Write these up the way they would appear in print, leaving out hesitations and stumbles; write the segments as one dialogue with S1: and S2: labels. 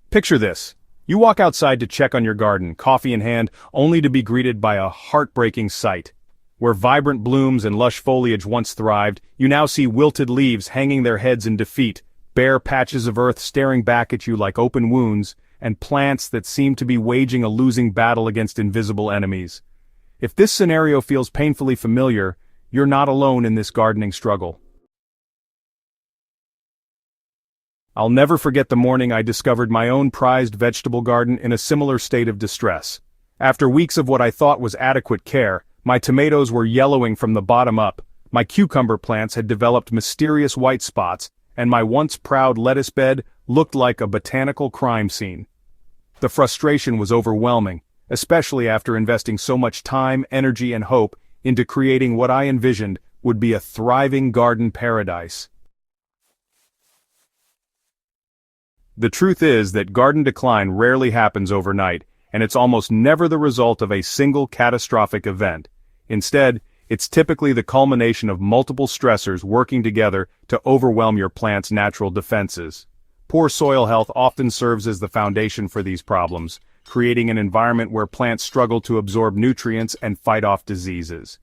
S1: Picture this. You walk outside to check on your garden, coffee in hand, only to be greeted by a heartbreaking sight. Where vibrant blooms and lush foliage once thrived, you now see wilted leaves hanging their heads in defeat, bare patches of earth staring back at you like open wounds, and plants that seem to be waging a losing battle against invisible enemies. If this scenario feels painfully familiar, you're not alone in this gardening struggle. I'll never forget the morning I discovered my own prized vegetable garden in a similar state of distress. After weeks of what I thought was adequate care, my tomatoes were yellowing from the bottom up, my cucumber plants had developed mysterious white spots, and my once proud lettuce bed looked like a botanical crime scene. The frustration was overwhelming, especially after investing so much time, energy, and hope into creating what I envisioned would be a thriving garden paradise. The truth is that garden decline rarely happens overnight, and it's almost never the result of a single catastrophic event. Instead, it's typically the culmination of multiple stressors working together to overwhelm your plant's natural defenses. Poor soil health often serves as the foundation for these problems, creating an environment where plants struggle to absorb nutrients and fight off diseases.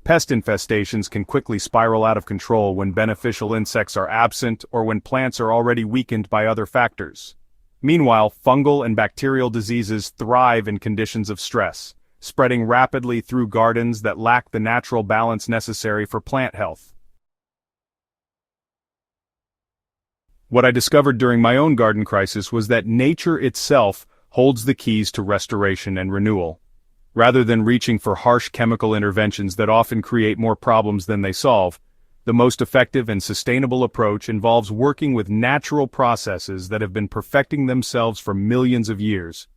S1: Pest infestations can quickly spiral out of control when beneficial insects are absent or when plants are already weakened by other factors. Meanwhile, fungal and bacterial diseases thrive in conditions of stress, spreading rapidly through gardens that lack the natural balance necessary for plant health. What I discovered during my own garden crisis was that nature itself holds the keys to restoration and renewal. Rather than reaching for harsh chemical interventions that often create more problems than they solve, the most effective and sustainable approach involves working with natural processes that have been perfecting themselves for millions of years.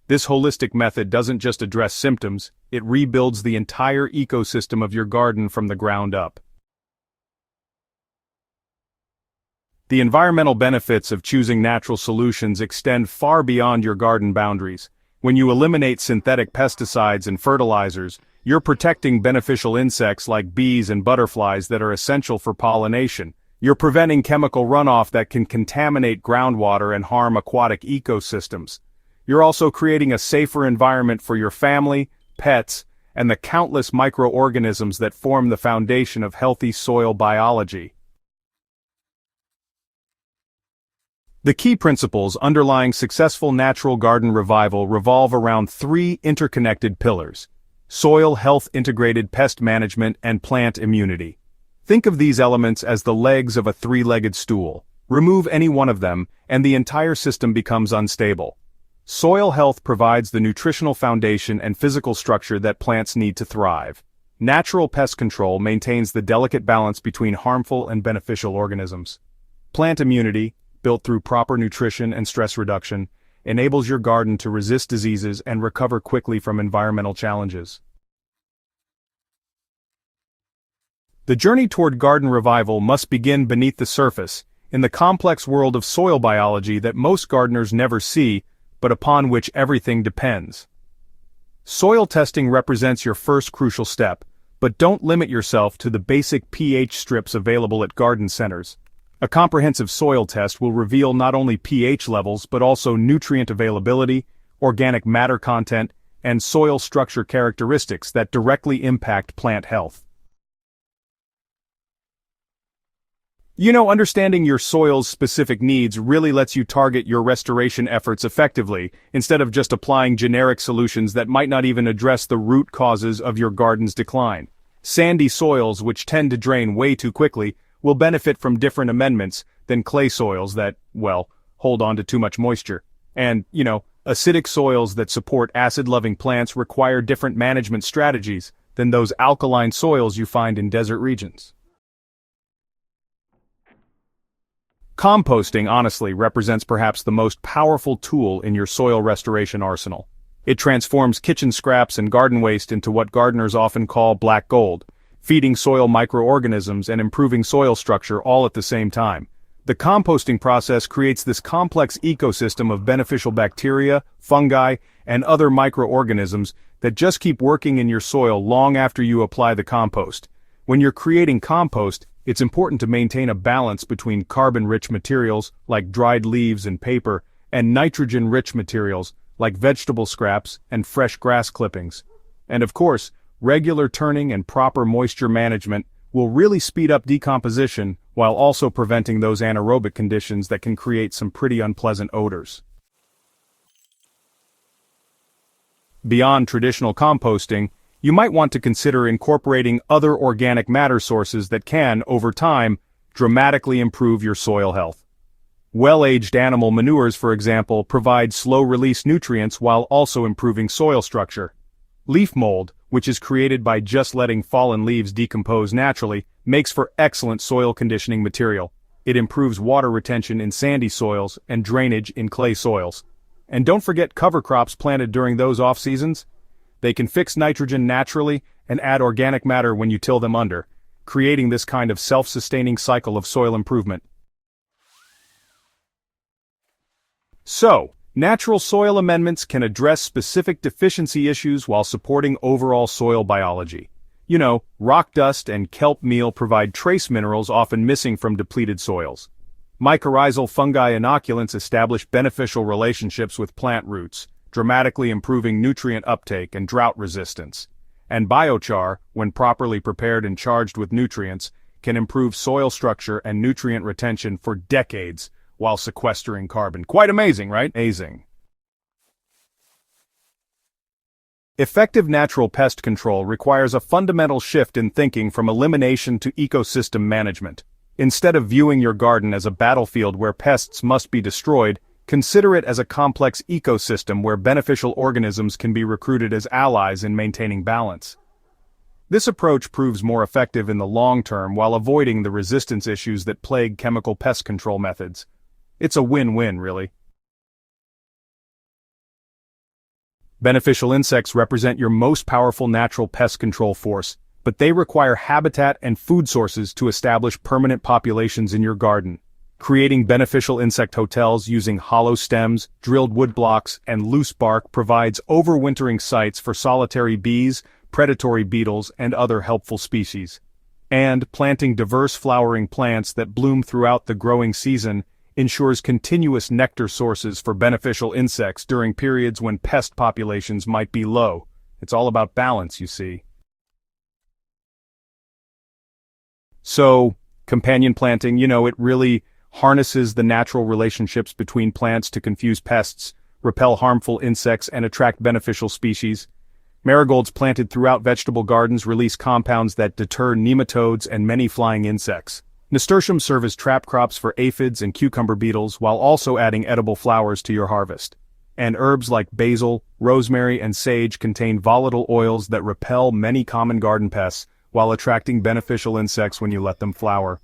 S1: This holistic method doesn't just address symptoms, it rebuilds the entire ecosystem of your garden from the ground up. The environmental benefits of choosing natural solutions extend far beyond your garden boundaries. When you eliminate synthetic pesticides and fertilizers, you're protecting beneficial insects like bees and butterflies that are essential for pollination. You're preventing chemical runoff that can contaminate groundwater and harm aquatic ecosystems. You're also creating a safer environment for your family, pets, and the countless microorganisms that form the foundation of healthy soil biology. The key principles underlying successful natural garden revival revolve around three interconnected pillars: soil health, integrated pest management, and plant immunity. Think of these elements as the legs of a three-legged stool. Remove any one of them, and the entire system becomes unstable. Soil health provides the nutritional foundation and physical structure that plants need to thrive. Natural pest control maintains the delicate balance between harmful and beneficial organisms. Plant immunity, built through proper nutrition and stress reduction, enables your garden to resist diseases and recover quickly from environmental challenges. The journey toward garden revival must begin beneath the surface, in the complex world of soil biology that most gardeners never see, but upon which everything depends. Soil testing represents your first crucial step, but don't limit yourself to the basic pH strips available at garden centers. A comprehensive soil test will reveal not only pH levels but also nutrient availability, organic matter content, and soil structure characteristics that directly impact plant health. Understanding your soil's specific needs really lets you target your restoration efforts effectively, instead of just applying generic solutions that might not even address the root causes of your garden's decline. Sandy soils, which tend to drain way too quickly, will benefit from different amendments than clay soils that, hold on to too much moisture. And, acidic soils that support acid-loving plants require different management strategies than those alkaline soils you find in desert regions. Composting, honestly, represents perhaps the most powerful tool in your soil restoration arsenal. It transforms kitchen scraps and garden waste into what gardeners often call black gold, feeding soil microorganisms and improving soil structure all at the same time. The composting process creates this complex ecosystem of beneficial bacteria, fungi, and other microorganisms that just keep working in your soil long after you apply the compost. When you're creating compost, it's important to maintain a balance between carbon-rich materials like dried leaves and paper and nitrogen-rich materials, like vegetable scraps and fresh grass clippings. And of course, regular turning and proper moisture management will really speed up decomposition while also preventing those anaerobic conditions that can create some pretty unpleasant odors. Beyond traditional composting, you might want to consider incorporating other organic matter sources that can, over time, dramatically improve your soil health. Well-aged animal manures, for example, provide slow-release nutrients while also improving soil structure. Leaf mold, which is created by just letting fallen leaves decompose naturally, makes for excellent soil conditioning material. It improves water retention in sandy soils and drainage in clay soils. And don't forget cover crops planted during those off-seasons. They can fix nitrogen naturally and add organic matter when you till them under, creating this kind of self-sustaining cycle of soil improvement. So, natural soil amendments can address specific deficiency issues while supporting overall soil biology. You know, rock dust and kelp meal provide trace minerals often missing from depleted soils. Mycorrhizal fungi inoculants establish beneficial relationships with plant roots, dramatically improving nutrient uptake and drought resistance. And biochar, when properly prepared and charged with nutrients, can improve soil structure and nutrient retention for decades while sequestering carbon. Quite amazing, right? Amazing. Effective natural pest control requires a fundamental shift in thinking from elimination to ecosystem management. Instead of viewing your garden as a battlefield where pests must be destroyed, consider it as a complex ecosystem where beneficial organisms can be recruited as allies in maintaining balance. This approach proves more effective in the long term while avoiding the resistance issues that plague chemical pest control methods. It's a win-win, really. Beneficial insects represent your most powerful natural pest control force, but they require habitat and food sources to establish permanent populations in your garden. Creating beneficial insect hotels using hollow stems, drilled wood blocks, and loose bark provides overwintering sites for solitary bees, predatory beetles, and other helpful species. And planting diverse flowering plants that bloom throughout the growing season ensures continuous nectar sources for beneficial insects during periods when pest populations might be low. It's all about balance, you see. So, companion planting, it really harnesses the natural relationships between plants to confuse pests, repel harmful insects, and attract beneficial species. Marigolds planted throughout vegetable gardens release compounds that deter nematodes and many flying insects. Nasturtiums serve as trap crops for aphids and cucumber beetles while also adding edible flowers to your harvest. And herbs like basil, rosemary, and sage contain volatile oils that repel many common garden pests while attracting beneficial insects when you let them flower.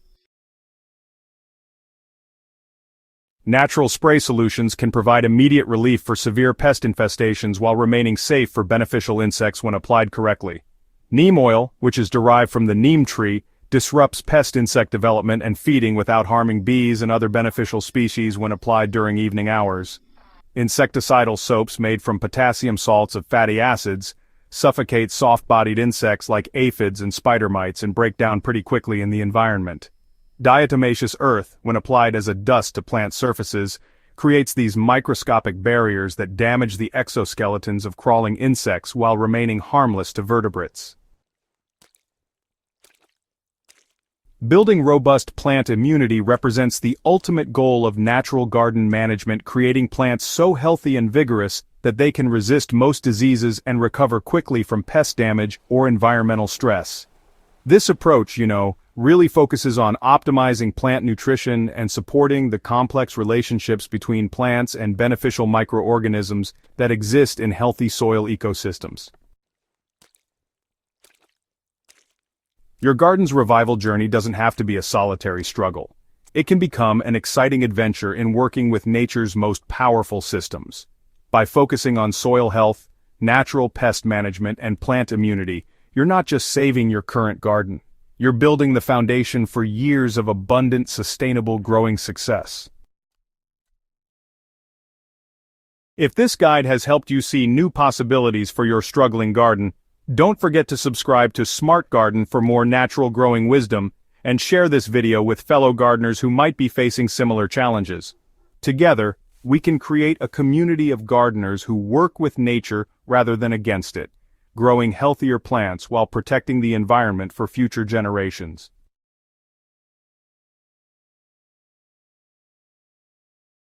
S1: Natural spray solutions can provide immediate relief for severe pest infestations while remaining safe for beneficial insects when applied correctly. Neem oil, which is derived from the neem tree, disrupts pest insect development and feeding without harming bees and other beneficial species when applied during evening hours. Insecticidal soaps made from potassium salts of fatty acids suffocate soft-bodied insects like aphids and spider mites and break down pretty quickly in the environment. Diatomaceous earth, when applied as a dust to plant surfaces, creates these microscopic barriers that damage the exoskeletons of crawling insects while remaining harmless to vertebrates. Building robust plant immunity represents the ultimate goal of natural garden management, creating plants so healthy and vigorous that they can resist most diseases and recover quickly from pest damage or environmental stress. This approach, really focuses on optimizing plant nutrition and supporting the complex relationships between plants and beneficial microorganisms that exist in healthy soil ecosystems. Your garden's revival journey doesn't have to be a solitary struggle. It can become an exciting adventure in working with nature's most powerful systems. By focusing on soil health, natural pest management, and plant immunity, you're not just saving your current garden. You're building the foundation for years of abundant, sustainable growing success. If this guide has helped you see new possibilities for your struggling garden, don't forget to subscribe to Smart Garden for more natural growing wisdom, and share this video with fellow gardeners who might be facing similar challenges. Together, we can create a community of gardeners who work with nature rather than against it, growing healthier plants while protecting the environment for future generations.